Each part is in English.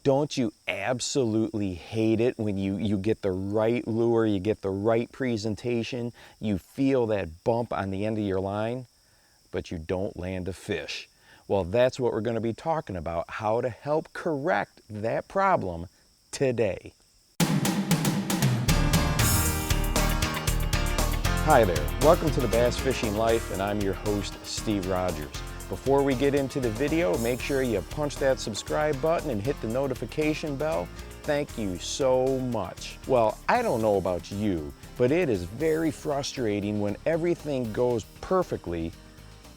Don't you absolutely hate it when you get the right lure, you get the right presentation, you feel that bump on the end of your line, but you don't land a fish? Well, that's what we're going to be talking about, how to help correct that problem today. Hi there, welcome to the Bass Fishing Life, and I'm your host, Steve Rogers. Before we get into the video, make sure you punch that subscribe button and hit the notification bell. Thank you so much. Well, I don't know about you, but it is very frustrating when everything goes perfectly,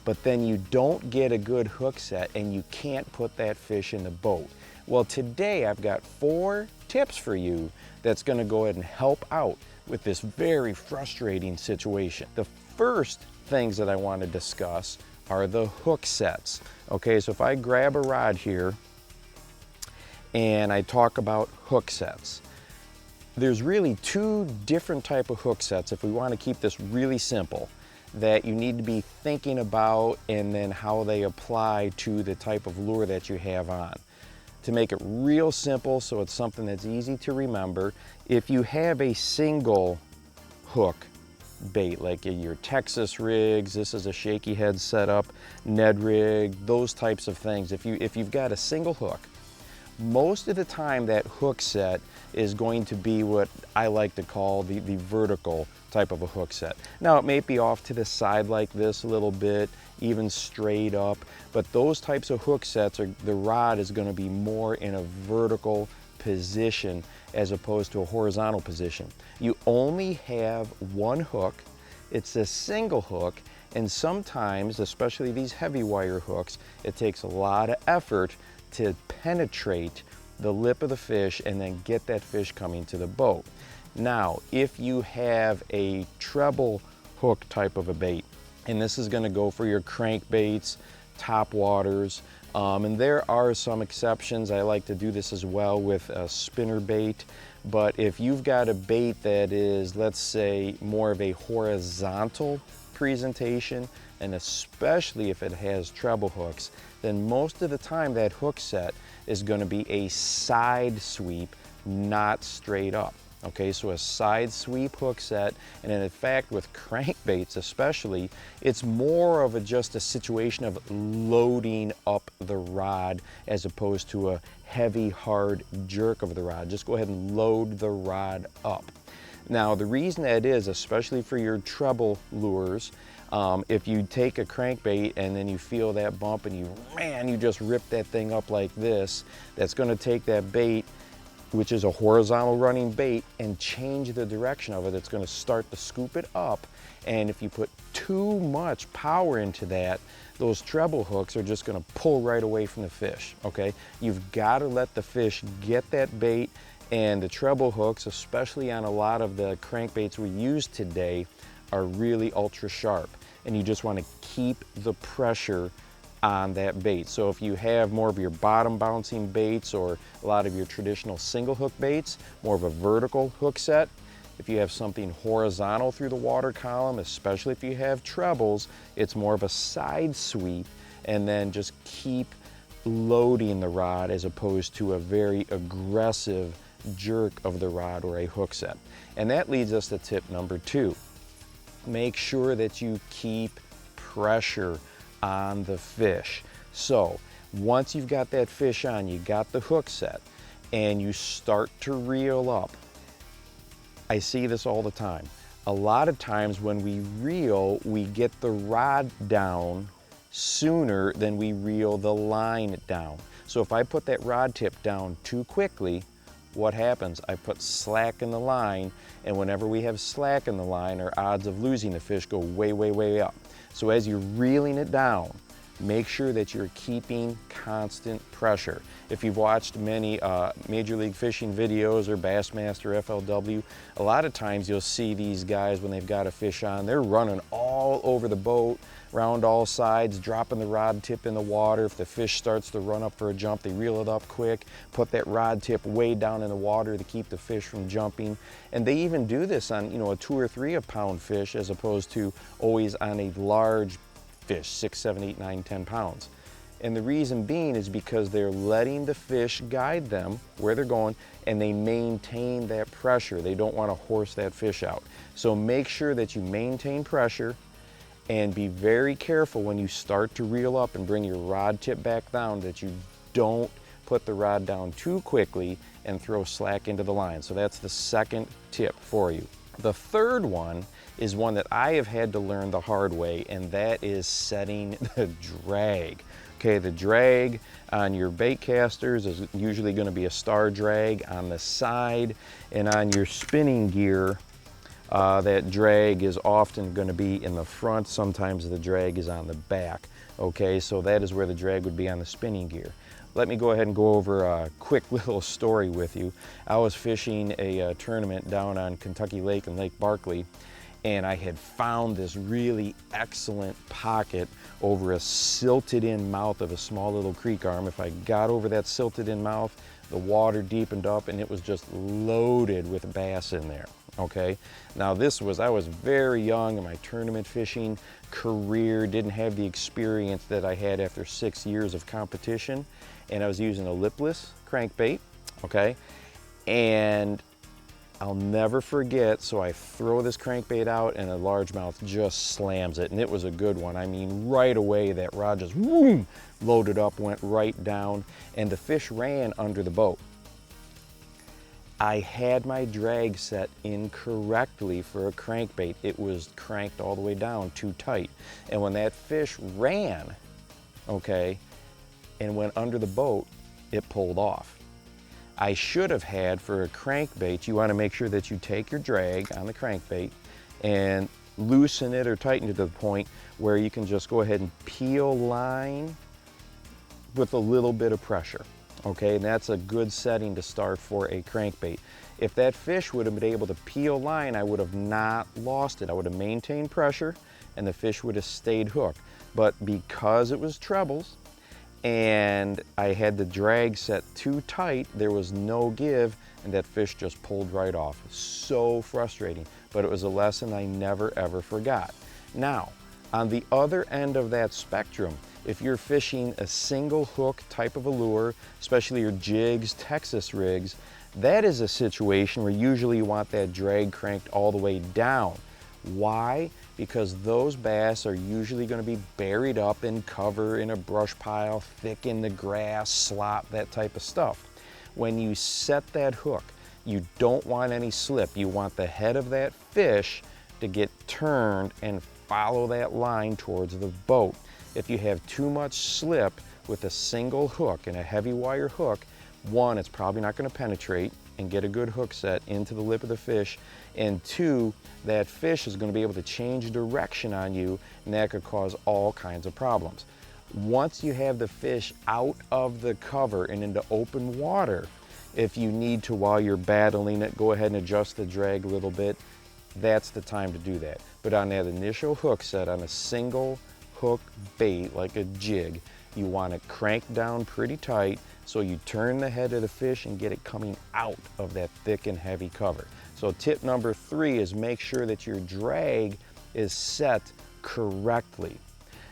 but then you don't get a good hook set and you can't put that fish in the boat. Well, today I've got 4 tips for you that's going to go ahead and help out with this very frustrating situation. The first things that I want to discuss are the hook sets. Okay, so if I grab a rod here and I talk about hook sets, there's really 2 different type of hook sets, if we want to keep this really simple, that you need to be thinking about, and then how they apply to the type of lure that you have on. To make it real simple, so it's something that's easy to remember, if you have a single hook bait, like your Texas rigs, this is a shaky head setup, Ned rig, those types of things. If you've got a single hook, most of the time that hook set is going to be what I like to call the vertical type of a hook set. Now, it may be off to the side like this a little bit, even straight up, but those types of hook sets, the rod is going to be more in a vertical position as opposed to a horizontal position. You only have one hook, it's a single hook, and sometimes, especially these heavy wire hooks, it takes a lot of effort to penetrate the lip of the fish and then get that fish coming to the boat. Now, if you have a treble hook type of a bait, and this is going to go for your crankbaits, top waters, and there are some exceptions. I like to do this as well with a spinner bait, but if you've got a bait that is, let's say, more of a horizontal presentation, and especially if it has treble hooks, then most of the time that hook set is going to be a side sweep, not straight up. Okay, so a side sweep hook set, and in fact with crankbaits especially, it's more of just a situation of loading up the rod as opposed to a heavy hard jerk of the rod. Just go ahead and load the rod up. Now, the reason that is, especially for your treble lures, if you take a crankbait and then you feel that bump and you just rip that thing up like this, that's going to take that bait, which is a horizontal running bait, and change the direction of it. It's going to start to scoop it up, and if you put too much power into that, those treble hooks are just going to pull right away from the fish. Okay, you've got to let the fish get that bait, and the treble hooks, especially on a lot of the crankbaits we use today, are really ultra sharp, and you just want to keep the pressure on that bait. So if you have more of your bottom bouncing baits or a lot of your traditional single hook baits, more of a vertical hook set. If you have something horizontal through the water column, especially if you have trebles, it's more of a side sweep, and then just keep loading the rod as opposed to a very aggressive jerk of the rod or a hook set. And that leads us to tip number 2. Make sure that you keep pressure on the fish. So once you've got that fish on, you got the hook set, and you start to reel up. I see this all the time. A lot of times when we reel, we get the rod down sooner than we reel the line down. So if I put that rod tip down too quickly, what happens? I put slack in the line, and whenever we have slack in the line, our odds of losing the fish go way, way, way up. So as you're reeling it down, make sure that you're keeping constant pressure. If you've watched many Major League Fishing videos or Bassmaster, FLW, a lot of times you'll see these guys when they've got a fish on, they're running all over the boat, around all sides, dropping the rod tip in the water. If the fish starts to run up for a jump, they reel it up quick, put that rod tip way down in the water to keep the fish from jumping. And they even do this on, a 2 or 3 pound fish, as opposed to always on a large fish, 6, 7, 8, 9, 10 pounds. And the reason being is because they're letting the fish guide them where they're going, and they maintain that pressure. They don't want to horse that fish out. So make sure that you maintain pressure and be very careful when you start to reel up and bring your rod tip back down that you don't put the rod down too quickly and throw slack into the line. So that's the second tip for you. The third one is one that I have had to learn the hard way, and that is setting the drag. Okay, the drag on your bait casters is usually going to be a star drag on the side, and on your spinning gear, that drag is often going to be in the front. Sometimes the drag is on the back. Okay, so that is where the drag would be on the spinning gear. Let me go ahead and go over a quick little story with you. I was fishing a tournament down on Kentucky Lake and Lake Barkley, and I had found this really excellent pocket over a silted in mouth of a small little creek arm. If I got over that silted in mouth, the water deepened up and it was just loaded with bass in there. Okay, now I was very young in my tournament fishing career, didn't have the experience that I had after 6 years of competition, and I was using a lipless crankbait, okay, and I'll never forget, so I throw this crankbait out and a largemouth just slams it, and it was a good one. I mean, right away that rod just whoom, loaded up, went right down, and the fish ran under the boat. I had my drag set incorrectly for a crankbait. It was cranked all the way down too tight. And when that fish ran, okay, and went under the boat, it pulled off. I should have had, for a crankbait, you want to make sure that you take your drag on the crankbait and loosen it or tighten it to the point where you can just go ahead and peel line with a little bit of pressure. Okay, and that's a good setting to start for a crankbait. If that fish would have been able to peel line, I would have not lost it. I would have maintained pressure and the fish would have stayed hooked. But because it was trebles and I had the drag set too tight, there was no give, and that fish just pulled right off. So frustrating, but it was a lesson I never ever forgot. Now, on the other end of that spectrum, if you're fishing a single hook type of a lure, especially your jigs, Texas rigs, that is a situation where usually you want that drag cranked all the way down. Why? Because those bass are usually going to be buried up in cover, in a brush pile, thick in the grass, slop, that type of stuff. When you set that hook, you don't want any slip. You want the head of that fish to get turned and follow that line towards the boat. If you have too much slip with a single hook and a heavy wire hook, one, it's probably not going to penetrate and get a good hook set into the lip of the fish, and two, that fish is going to be able to change direction on you, and that could cause all kinds of problems. Once you have the fish out of the cover and into open water, if you need to, while you're battling it, go ahead and adjust the drag a little bit. That's the time to do that. But on that initial hook set, on a single hook bait like a jig, you want to crank down pretty tight so you turn the head of the fish and get it coming out of that thick and heavy cover. So tip number 3 is make sure that your drag is set correctly.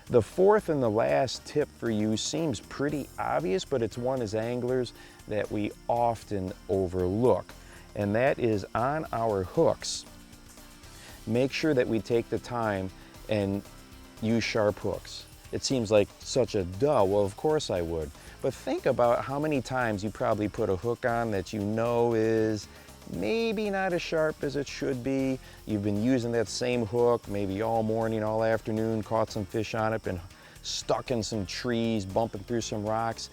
The fourth and the last tip for you seems pretty obvious, but it's one as anglers that we often overlook, and that is on our hooks. Make sure that we take the time and use sharp hooks. It seems like such a duh. Well, of course I would. But think about how many times you probably put a hook on that you know is maybe not as sharp as it should be. You've been using that same hook maybe all morning, all afternoon, caught some fish on it, been stuck in some trees, bumping through some rocks.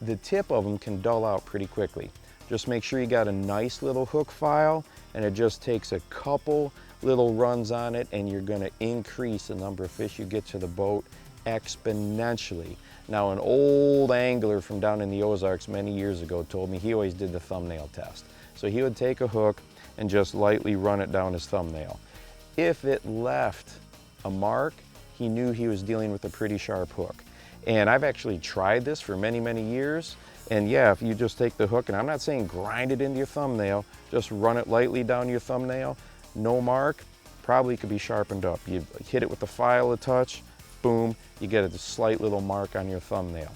The tip of them can dull out pretty quickly. Just make sure you got a nice little hook file, and it just takes a couple little runs on it and you're going to increase the number of fish you get to the boat exponentially. Now, an old angler from down in the Ozarks many years ago told me he always did the thumbnail test. So he would take a hook and just lightly run it down his thumbnail. If it left a mark, he knew he was dealing with a pretty sharp hook. And I've actually tried this for many, many years. And yeah, if you just take the hook, and I'm not saying grind it into your thumbnail, just run it lightly down your thumbnail, no mark, probably could be sharpened up. You hit it with the file a touch, boom, you get a slight little mark on your thumbnail.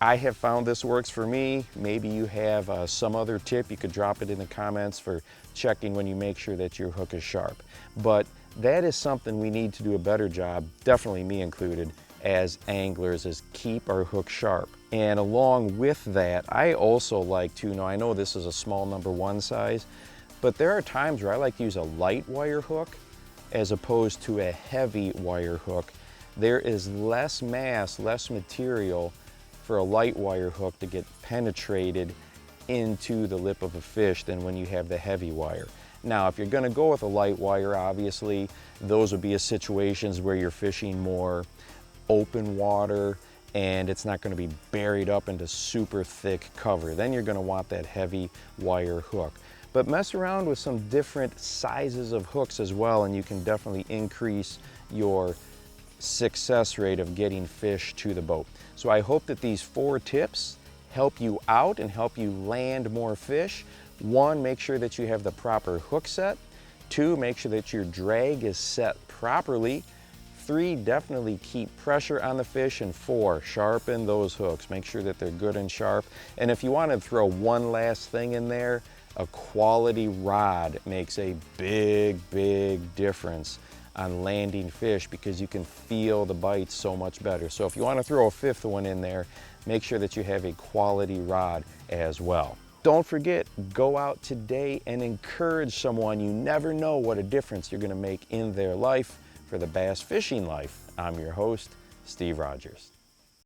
I have found this works for me. Maybe you have some other tip. You could drop it in the comments for checking when you make sure that your hook is sharp. But that is something we need to do a better job, definitely me included, as anglers, is keep our hook sharp. And along with that, I also like to, now I know this is a small number 1 size, but there are times where I like to use a light wire hook as opposed to a heavy wire hook. There is less mass, less material for a light wire hook to get penetrated into the lip of a fish than when you have the heavy wire. Now, if you're going to go with a light wire, obviously, those would be situations where you're fishing more open water and it's not going to be buried up into super thick cover. Then you're going to want that heavy wire hook. But mess around with some different sizes of hooks as well, and you can definitely increase your success rate of getting fish to the boat. So I hope that these 4 tips help you out and help you land more fish. 1, make sure that you have the proper hook set. 2, make sure that your drag is set properly. 3, definitely keep pressure on the fish. And 4, sharpen those hooks. Make sure that they're good and sharp. And if you want to throw one last thing in there, a quality rod makes a big, big difference on landing fish, because you can feel the bites so much better. So if you want to throw a 5th one in there, make sure that you have a quality rod as well. Don't forget, go out today and encourage someone. You never know what a difference you're going to make in their life for the bass fishing life. I'm your host, Steve Rogers.